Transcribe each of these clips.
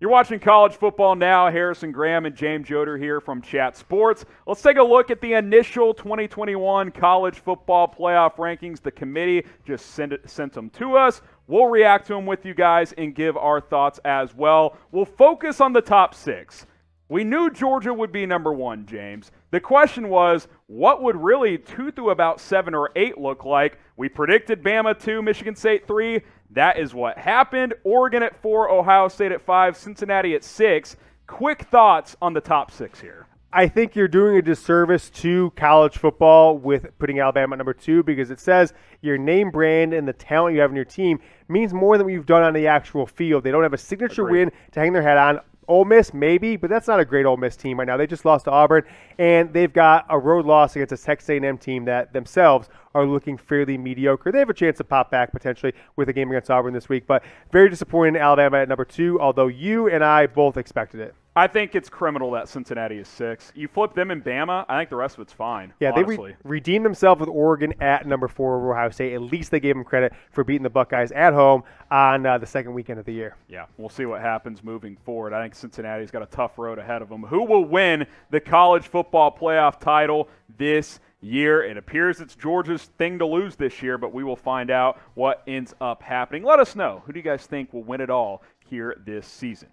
You're watching College Football Now. Harrison Graham and James Yoder here from Chat Sports. Let's take a look at the initial 2021 college football playoff rankings. The committee just sent them to us. We'll react to them with you guys and give our thoughts as well. We'll focus on the top 6. We knew Georgia would be number 1, James. The question was, what would really 2 through about 7 or 8 look like? We predicted Bama 2, Michigan State 3. That is what happened. Oregon at 4, Ohio State at 5, Cincinnati at 6. Quick thoughts on the top 6 here. I think you're doing a disservice to college football with putting Alabama at number 2 because it says your name brand and the talent you have in your team means more than what you've done on the actual field. They don't have a signature win to hang their head on. Ole Miss, maybe, but that's not a great Ole Miss team right now. They just lost to Auburn, and they've got a road loss against a Texas A&M team that themselves are looking fairly mediocre. They have a chance to pop back potentially with a game against Auburn this week, but very disappointing in Alabama at number 2, although you and I both expected it. I think it's criminal that Cincinnati is 6. You flip them in Bama, I think the rest of it's fine. Yeah, honestly. They redeemed themselves with Oregon at number 4 over Ohio State. At least they gave them credit for beating the Buckeyes at home on the second weekend of the year. Yeah, we'll see what happens moving forward. I think Cincinnati's got a tough road ahead of them. Who will win the college football playoff title this year? It appears it's Georgia's thing to lose this year, but we will find out what ends up happening. Let us know. Who do you guys think will win it all here this season?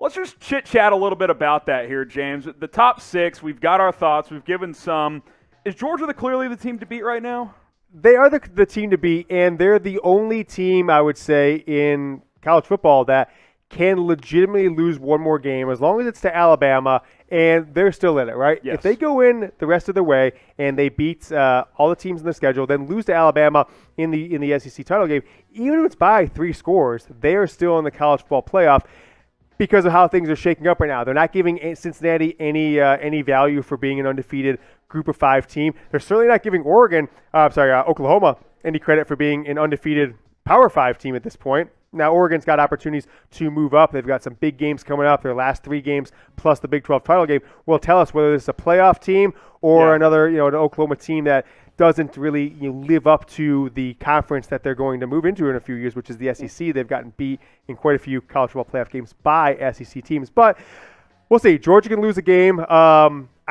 Let's just chit-chat a little bit about that here, James. The top 6, we've got our thoughts. We've given some. Is Georgia clearly the team to beat right now? They are the team to beat, and they're the only team, I would say, in college football that can legitimately lose one more game as long as it's to Alabama, and they're still in it, right? Yes. If they go in the rest of the way and they beat all the teams in the schedule, then lose to Alabama in the SEC title game, even if it's by 3 scores, they are still in the college football playoff. Because of how things are shaking up right now. They're not giving Cincinnati any value for being an undefeated Group of 5 team. They're certainly not giving Oklahoma any credit for being an undefeated Power 5 team at this point. Now, Oregon's got opportunities to move up. They've got some big games coming up. Their last 3 games plus the Big 12 title game will tell us whether this is a playoff team or another, an Oklahoma team that doesn't really live up to the conference that they're going to move into in a few years, which is the SEC. They've gotten beat in quite a few college football playoff games by SEC teams. But we'll see. Georgia can lose a game.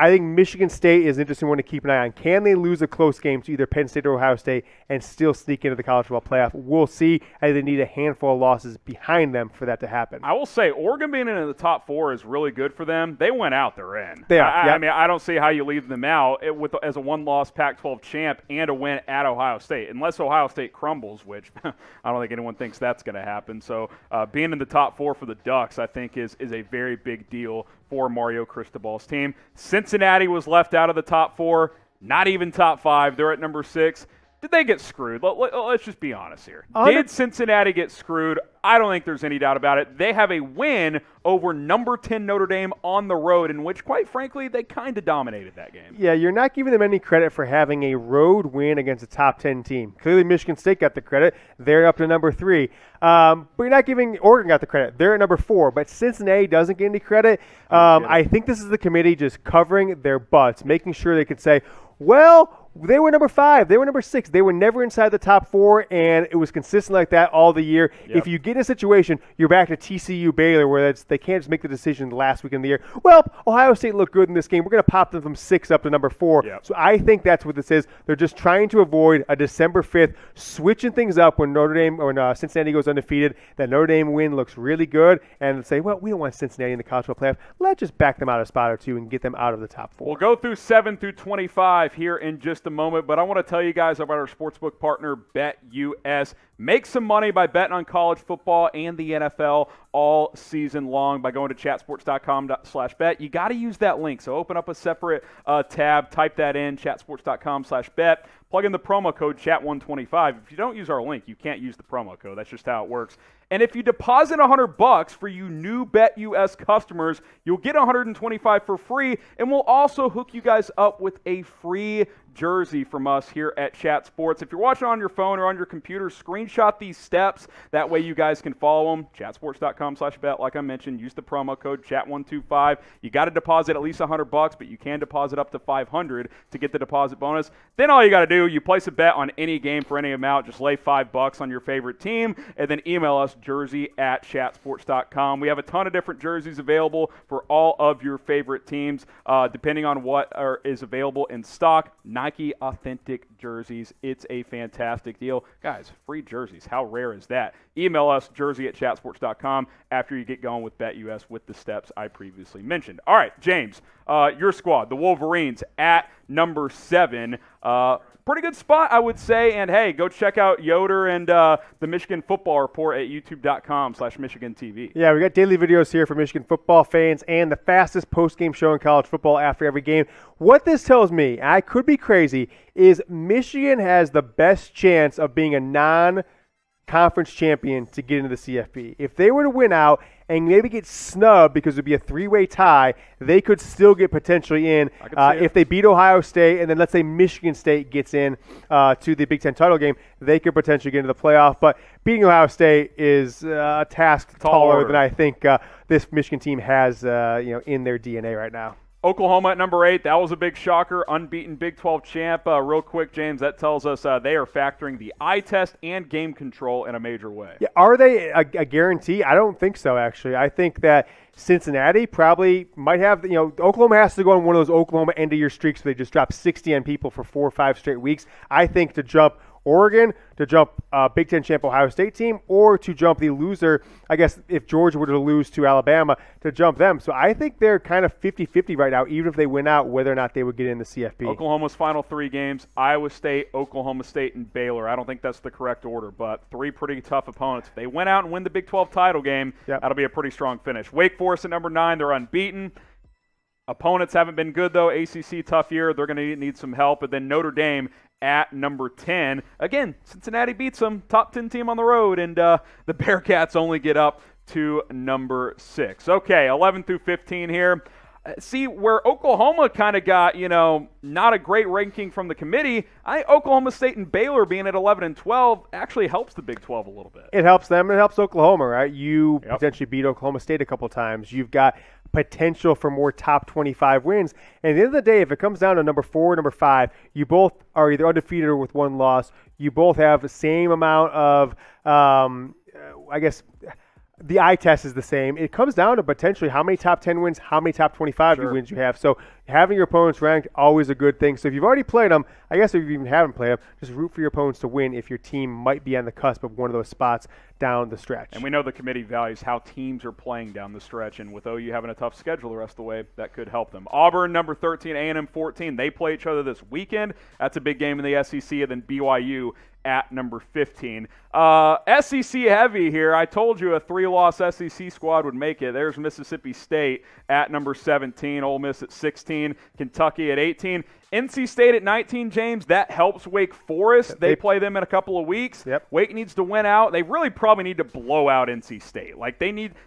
I think Michigan State is an interesting one to keep an eye on. Can they lose a close game to either Penn State or Ohio State and still sneak into the college football playoff? We'll see. I think they need a handful of losses behind them for that to happen. I will say Oregon being in the top 4 is really good for them. They went out, they're in. They are. I mean, I don't see how you leave them out as a one-loss Pac-12 champ and a win at Ohio State, unless Ohio State crumbles, which I don't think anyone thinks that's going to happen. So being in the top 4 for the Ducks, I think, is a very big deal for Mario Cristobal's team. Cincinnati was left out of the top 4, not even top 5. They're at number 6. Did they get screwed? Let's just be honest here. Did Cincinnati get screwed? I don't think there's any doubt about it. They have a win over number 10 Notre Dame on the road, in which, quite frankly, they kind of dominated that game. Yeah, you're not giving them any credit for having a road win against a top 10 team. Clearly, Michigan State got the credit. They're up to number 3. But you're not giving Oregon got the credit. They're at number 4. But Cincinnati doesn't get any credit. I think this is the committee just covering their butts, making sure they could say, well, they were number 5. They were number 6. They were never inside the top 4, and it was consistent like that all the year. Yep. If you get in a situation, you're back to TCU Baylor, where they can't just make the decision last week in the year. Well, Ohio State looked good in this game. We're going to pop them from 6 up to number 4. Yep. So I think that's what this is. They're just trying to avoid a December 5th, switching things up when Cincinnati goes undefeated. That Notre Dame win looks really good, and say, well, we don't want Cincinnati in the college football playoff. Let's just back them out a spot or 2 and get them out of the top 4. We'll go through 7 through 25 here in just a moment, but I want to tell you guys about our sportsbook partner, BetUS. Make some money by betting on college football and the NFL all season long by going to chatsports.com/bet. You got to use that link. So open up a separate tab, type that in, chatsports.com/bet. Plug in the promo code chat125. If you don't use our link, you can't use the promo code. That's just how it works. And if you deposit $100 for you new BetUS customers, you'll get $125 for free, and we'll also hook you guys up with a free jersey from us here at Chat Sports. If you're watching on your phone or on your computer, screenshot screenshot these steps. That way you guys can follow them. Chatsports.com/bet. Like I mentioned, use the promo code chat125. You got to deposit at least $100, but you can deposit up to $500 to get the deposit bonus. Then all you got to do, you place a bet on any game for any amount. Just lay $5 on your favorite team, and then email us jersey@chatsports.com. We have a ton of different jerseys available for all of your favorite teams, depending on what is available in stock. Nike Authentic jerseys. It's a fantastic deal. Guys, free jerseys. How rare is that? Email us, jersey@chatsports.com, after you get going with BetUS with the steps I previously mentioned. All right, James, your squad, the Wolverines at number 7. Pretty good spot, I would say. And, hey, go check out Yoder and the Michigan Football Report at youtube.com/MichiganTV. Yeah, we got daily videos here for Michigan football fans and the fastest post-game show in college football after every game. What this tells me, I could be crazy, is Michigan has the best chance of being a non-conference champion to get into the CFP. If they were to win out and maybe get snubbed because it would be a 3-way tie, they could still get potentially in if they beat Ohio State, and then let's say Michigan State gets in to the Big Ten title game, they could potentially get into the playoff. But beating Ohio State is a task taller than I think this Michigan team has in their DNA right now. Oklahoma at number 8, that was a big shocker, unbeaten Big 12 champ. Real quick, James, that tells us they are factoring the eye test and game control in a major way. Yeah, are they a guarantee? I don't think so, actually. I think that Cincinnati probably might have, Oklahoma has to go on one of those Oklahoma end-of-year streaks where they just drop 60 on people for 4 or 5 straight weeks. I think to jump Oregon, to jump Big Ten champ Ohio State team, or to jump the loser, I guess if Georgia were to lose to Alabama, to jump them. So I think they're kind of 50-50 right now, even if they win out, whether or not they would get in the CFP. Oklahoma's final 3 games, Iowa State, Oklahoma State, and Baylor. I don't think that's the correct order, but 3 pretty tough opponents. If they win out and win the Big 12 title game, that'll be a pretty strong finish. Wake Forest at number 9, they're unbeaten. Opponents haven't been good, though. ACC, tough year. They're going to need some help. And then Notre Dame at number 10. Again, Cincinnati beats them. Top 10 team on the road. And the Bearcats only get up to number 6. Okay, 11 through 15 here. See, where Oklahoma kind of got, not a great ranking from the committee, Oklahoma State and Baylor being at 11 and 12 actually helps the Big 12 a little bit. It helps them. It helps Oklahoma, right? You potentially beat Oklahoma State a couple of times. You've got potential for more top 25 wins. And at the end of the day, if it comes down to number 4 or number 5, you both are either undefeated or with 1 loss. You both have the same amount of, the eye test is the same. It comes down to potentially how many top 10 wins, how many top 25 wins you have. So having your opponents ranked, always a good thing. So if you've already played them, I guess if you even haven't played them, just root for your opponents to win if your team might be on the cusp of one of those spots down the stretch. And we know the committee values how teams are playing down the stretch, and with OU having a tough schedule the rest of the way, that could help them. Auburn, number 13, A&M 14. They play each other this weekend. That's a big game in the SEC, and then BYU at number 15. SEC heavy here. I told you a 3-loss SEC squad would make it. There's Mississippi State at number 17, Ole Miss at 16, Kentucky at 18. NC State at 19, James, that helps Wake Forest. They play them in a couple of weeks. Wake needs to win out. They really probably need to blow out NC State.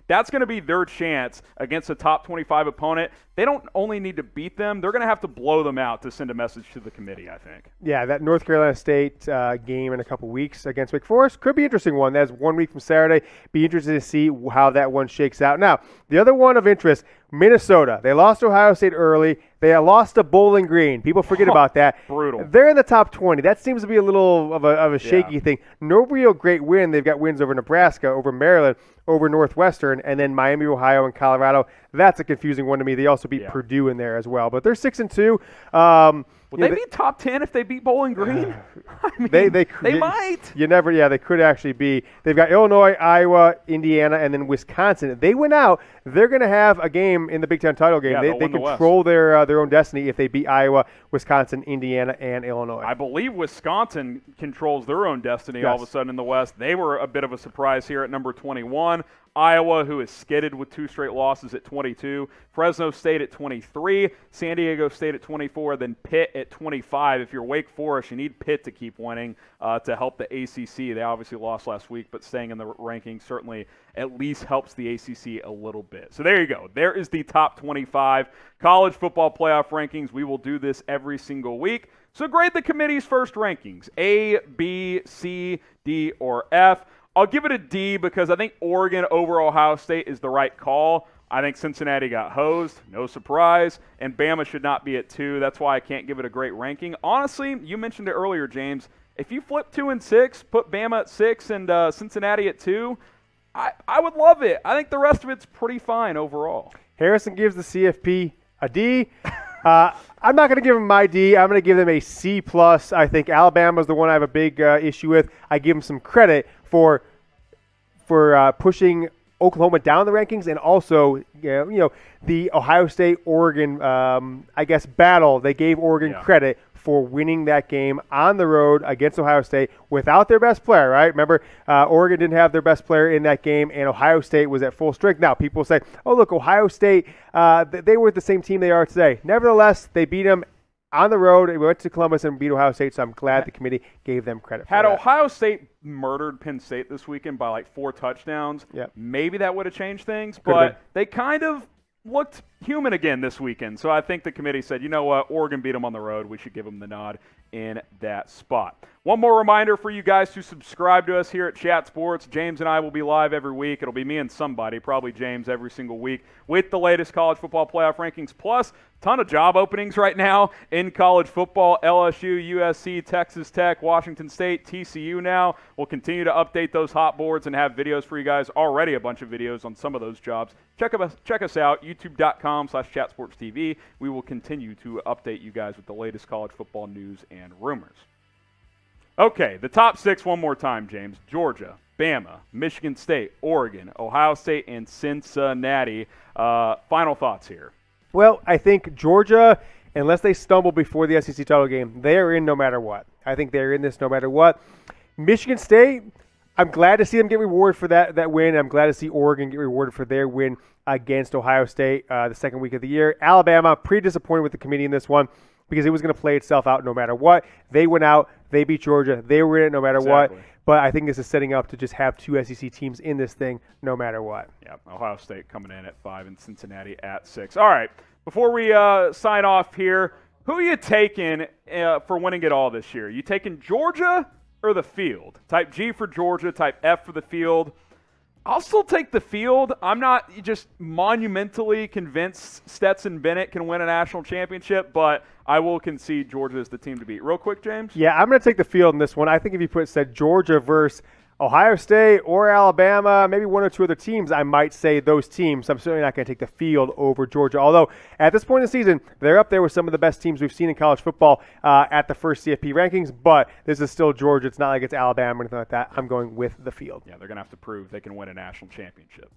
That's going to be their chance against a top 25 opponent. They don't only need to beat them, they're going to have to blow them out to send a message to the committee, I think. Yeah, that North Carolina State game in a couple weeks against Wake Forest could be an interesting one. That's 1 week from Saturday. Be interested to see how that one shakes out. Now, the other one of interest, Minnesota. They lost to Ohio State early. They lost to Bowling Green. People forget about that. Brutal. They're in the top 20. That seems to be a little of a shaky thing. No real great win. They've got wins over Nebraska, over Maryland, over Northwestern, and then Miami, Ohio, and Colorado. That's a confusing one to me. They also beat Purdue in there as well. But they're 6-2. Would they be top 10 if they beat Bowling Green? I mean, they might. You never, they could actually be. They've got Illinois, Iowa, Indiana, and then Wisconsin. If they win out, they're going to have a game in the Big Ten title game. They control their own destiny if they beat Iowa, Wisconsin, Indiana, and Illinois. I believe Wisconsin controls their own destiny all of a sudden in the West. They were a bit of a surprise here at number 21. Iowa, who is skidded with 2 straight losses at 22. Fresno State at 23. San Diego State at 24. Then Pitt at 25. If you're Wake Forest, you need Pitt to keep winning to help the ACC. They obviously lost last week, but staying in the rankings certainly at least helps the ACC a little bit. So there you go. There is the top 25 college football playoff rankings. We will do this every single week. So grade the committee's first rankings, A, B, C, D, or F. I'll give it a D because I think Oregon over Ohio State is the right call. I think Cincinnati got hosed, no surprise, and Bama should not be at 2. That's why I can't give it a great ranking. Honestly, you mentioned it earlier, James. If you flip 2 and 6, put Bama at 6 and Cincinnati at 2, I would love it. I think the rest of it's pretty fine overall. Harrison gives the CFP a D. I'm not going to give them my D. I'm going to give them a C+. I think Alabama's the one I have a big issue with. I give them some credit for pushing Oklahoma down the rankings, and also the Ohio State-Oregon battle. They gave Oregon credit for winning that game on the road against Ohio State without their best player, right? Remember, Oregon didn't have their best player in that game, and Ohio State was at full strength. Now, people say, oh, look, Ohio State, they were the same team they are today. Nevertheless, they beat them on the road. We went to Columbus and beat Ohio State, so I'm glad the committee gave them credit for that. Had Ohio State murdered Penn State this weekend by like 4 touchdowns, maybe that would have changed things, but they kind of looked human again this weekend. So I think the committee said, you know what, Oregon beat them on the road. We should give them the nod in that spot. One more reminder for you guys to subscribe to us here at Chat Sports. James and I will be live every week. It'll be me and somebody, probably James, every single week with the latest college football playoff rankings, plus ton of job openings right now in college football. LSU, USC, Texas Tech, Washington State, TCU now. We'll continue to update those hot boards and have videos for you guys. Already a bunch of videos on some of those jobs. Check us out, youtube.com/chatsportstv. We will continue to update you guys with the latest college football news and rumors. Okay, the top 6 one more time, James. Georgia, Bama, Michigan State, Oregon, Ohio State, and Cincinnati. Final thoughts here. Well, I think Georgia, unless they stumble before the SEC title game, they are in no matter what. I think they're in this no matter what. Michigan State, I'm glad to see them get rewarded for that win. I'm glad to see Oregon get rewarded for their win against Ohio State the second week of the year. Alabama, pretty disappointed with the committee in this one because it was going to play itself out no matter what. They went out. They beat Georgia. They were in it no matter what. But I think this is setting up to just have 2 SEC teams in this thing no matter what. Yeah, Ohio State coming in at 5 and Cincinnati at 6. All right, before we sign off here, who are you taking for winning it all this year? You taking Georgia or the field? Type G for Georgia, type F for the field. I'll still take the field. I'm not just monumentally convinced Stetson Bennett can win a national championship, but I will concede Georgia is the team to beat. Real quick, James? Yeah, I'm going to take the field in this one. I think if you said Georgia versus Ohio State or Alabama, maybe 1 or 2 other teams, I might say those teams. I'm certainly not going to take the field over Georgia. Although, at this point in the season, they're up there with some of the best teams we've seen in college football at the first CFP rankings. But this is still Georgia. It's not like it's Alabama or anything like that. I'm going with the field. Yeah, they're going to have to prove they can win a national championship.